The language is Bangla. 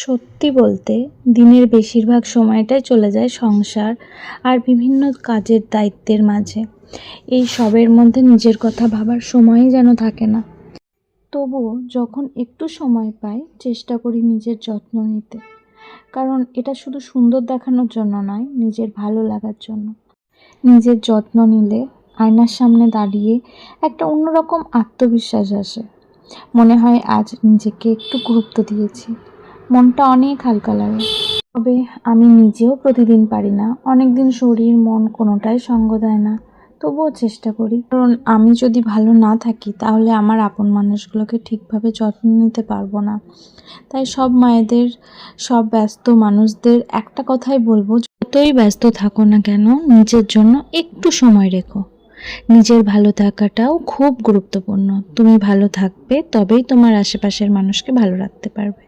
সত্যি বলতে দিনের বেশিরভাগ সময়টাই চলে যায় সংসার আর বিভিন্ন কাজের দায়িত্বের মাঝে। এই সবের মধ্যে নিজের কথা ভাবার সময়ই যেন থাকে না। তবুও যখন একটু সময় পাই চেষ্টা করি নিজের যত্ন নিতে, কারণ এটা শুধু সুন্দর দেখানোর জন্য নয়, নিজের ভালো লাগার জন্য। নিজের যত্ন নিলে আয়নার সামনে দাঁড়িয়ে একটা অন্যরকম আত্মবিশ্বাস আসে। মনে হয় আজ নিজেকে একটু গুরুত্ব দিয়েছি, মনটা অনেক হালকা লাগে। তবে আমি নিজেও প্রতিদিন পারি না, অনেকদিন শরীর মন কোনোটাই সঙ্গ দেয় না। তবুও চেষ্টা করি, কারণ আমি যদি ভালো না থাকি তাহলে আমার আপন মানুষগুলোকে ঠিকভাবে যত্ন নিতে পারবো না। তাই সব মায়েদের, সব ব্যস্ত মানুষদের একটা কথাই বলবো, যতই ব্যস্ত থাকো না কেন নিজের জন্য একটু সময় রেখো। নিজের ভালো থাকাটাও খুব গুরুত্বপূর্ণ। তুমি ভালো থাকবে তবেই তোমার আশেপাশের মানুষকে ভালো রাখতে পারবে।